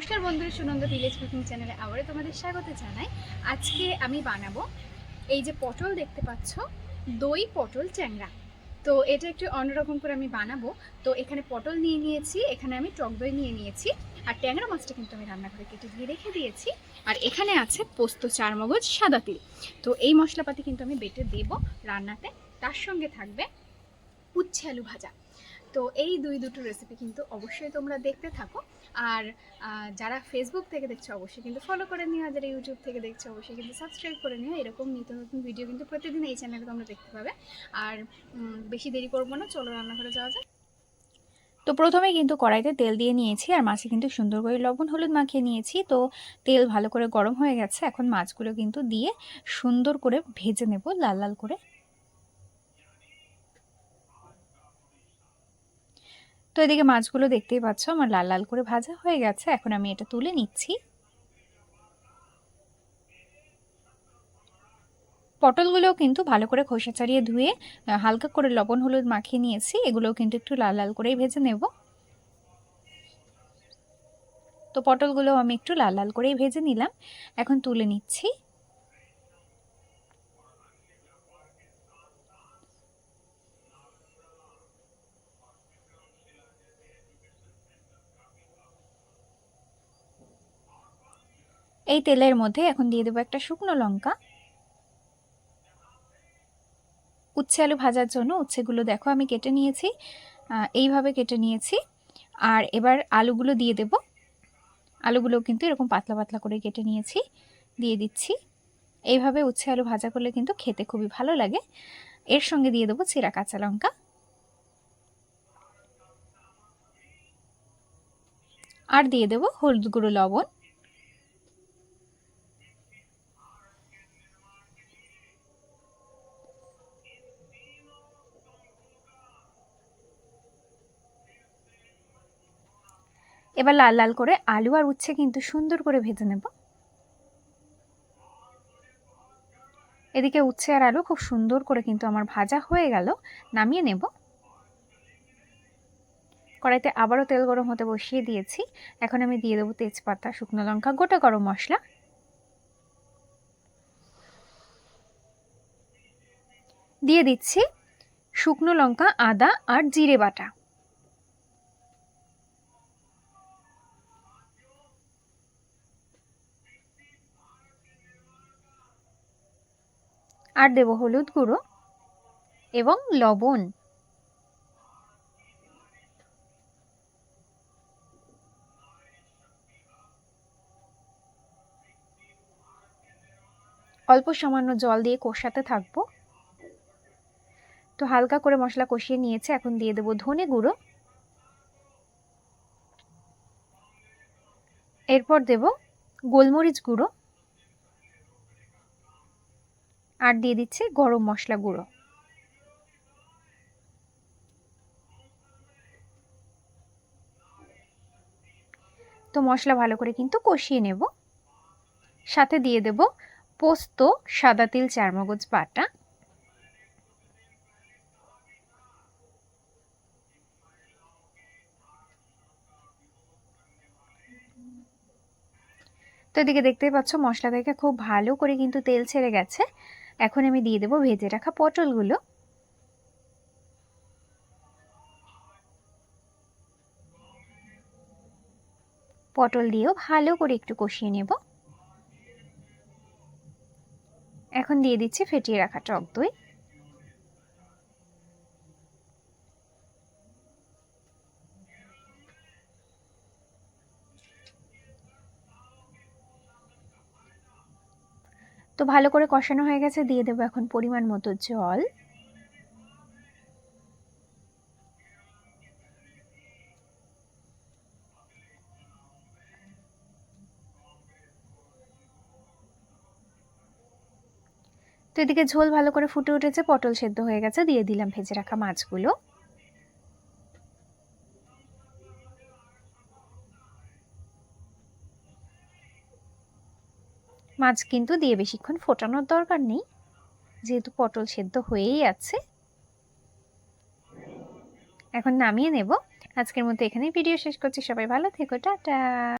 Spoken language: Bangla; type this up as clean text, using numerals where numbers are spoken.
নমস্কার বন্ধুরা, সুনন্দ ভিলেজ কুকিং চ্যানেলে আবারও তোমাদের স্বাগত জানাই। আজকে আমি বানাবো এই যে পটল দেখতে পাচ্ছ, দই পটল চ্যাংড়া। তো এটা একটু অন্যরকম করে আমি বানাবো। তো এখানে পটল নিয়ে নিয়েছি, এখানে আমি টক দই নিয়ে নিয়েছি, আর ট্যাংরা মাছটা কিন্তু আমি রান্নাঘরে কেটে দিয়ে রেখে দিয়েছি। আর এখানে আছে পোস্ত, চারমগজ, সাদা তিল। তো এই মশলাপাতি কিন্তু আমি বেটে দেবো রান্নাতে। তার সঙ্গে থাকবে উচ্ছে আলু ভাজা। তো এই দুটো রেসিপি কিন্তু অবশ্যই তোমরা দেখতে থাকো। আর যারা ফেসবুক থেকে দেখছো অবশ্যই কিন্তু ফলো করে নিও, আর যারা ইউটিউব থেকে দেখছো অবশ্যই কিন্তু সাবস্ক্রাইব করে নিও। এরকম নিত্য নতুন ভিডিও কিন্তু প্রতিদিন এই চ্যানেলে তোমরা দেখতে পাবে। আর বেশি দেরি করবো না, চলো রান্নাঘরে যাওয়া যায়। তো প্রথমে কিন্তু কড়াইতে তেল দিয়ে নিয়েছি, আর মাছে কিন্তু সুন্দর করে লবণ হলুদ মাখিয়ে নিয়েছি। তো তেল ভালো করে গরম হয়ে গেছে, এখন মাছগুলো কিন্তু দিয়ে সুন্দর করে ভেজে নেব লাল লাল করে। তো এদিকে মাছগুলো দেখতেই পাচ্ছ আমার লাল লাল করে ভাজা হয়ে গেছে, এখন আমি এটা তুলে নিচ্ছি। পটলগুলোও কিন্তু ভালো করে খোসা ছাড়িয়ে ধুয়ে হালকা করে লবণ হলুদ মাখিয়ে নিয়েছি, এগুলোও কিন্তু একটু লাল লাল করেই ভেজে নেব। তো পটলগুলো আমি একটু লাল লাল করেই ভেজে নিলাম, এখন তুলে নিচ্ছি। এই তেলের মধ্যে এখন দিয়ে দেবো একটা শুকনো লঙ্কা। উচ্ছে আলু ভাজার জন্য উচ্ছেগুলো দেখো আমি কেটে নিয়েছি, এইভাবে কেটে নিয়েছি। আর এবার আলুগুলো দিয়ে দেব। আলুগুলো কিন্তু এরকম পাতলা পাতলা করে কেটে নিয়েছি, দিয়ে দিচ্ছি। এইভাবে উচ্ছে আলু ভাজা করলে কিন্তু খেতে খুবই ভালো লাগে। এর সঙ্গে দিয়ে দেবো চেরা কাঁচা লঙ্কা, আর দিয়ে দেবো হলুদ গুঁড়ো, লবণ। এবার লাল লাল করে আলু আর উচ্ছে কিন্তু সুন্দর করে ভেজে নেব। এদিকে উচ্ছে আর আলু খুব সুন্দর করে কিন্তু আমার ভাজা হয়ে গেল, নামিয়ে নেব। কড়াইতে আবারও তেল গরম হতে বসিয়ে দিয়েছি, এখন আমি দিয়ে দেবো তেজপাতা, শুকনো লঙ্কা, গোটা গরম মশলা। দিয়ে দিচ্ছি শুকনো লঙ্কা, আদা আর জিরে বাটা। আর দেব হলুদ গুঁড়ো এবং লবণ। অল্প সামান্য জল দিয়ে কষাতে থাকবো। তো হালকা করে মশলা কষিয়ে নিয়েছে, এখন দিয়ে দেব ধনে গুঁড়ো। এরপর দেব গোলমরিচ গুঁড়ো, আর দিয়ে দিচ্ছি গরম মশলা গুঁড়ো। তো মশলা ভালো করে কিন্তু কষিয়ে নেব। সাথে দিয়ে দেব পোস্ত, সাদা তিল, চারমগজ বাটা। তো এদিকে দেখতেই পাচ্ছ মশলা থেকে খুব ভালো করে কিন্তু তেল ছেড়ে গেছে। এখন আমি দিয়ে দেব ভেজে রাখা পটলগুলো। পটল দিয়েও ভালো করে একটু কষিয়ে নেব। এখন দিয়ে দিচ্ছি ফেটিয়ে রাখা টক দই। তো ভালো করে কষানো হয়ে গেছে, দিয়ে দেবো এখন পরিমাণ মতো জল। তো এদিকে ঝোল ভালো করে ফুটে উঠেছে, পটল সেদ্ধ হয়ে গেছে, দিয়ে দিলাম ভেজে রাখা মাছগুলো। মাছ কিন্তু দিয়ে বেশিক্ষণ ফোটানোর দরকার নেই, যেহেতু পটল সেদ্ধ হয়েই আছে। এখন নামিয়ে নেব। আজকের মতো এখানেই ভিডিও শেষ করছি। সবাই ভালো থেকো, টাটা।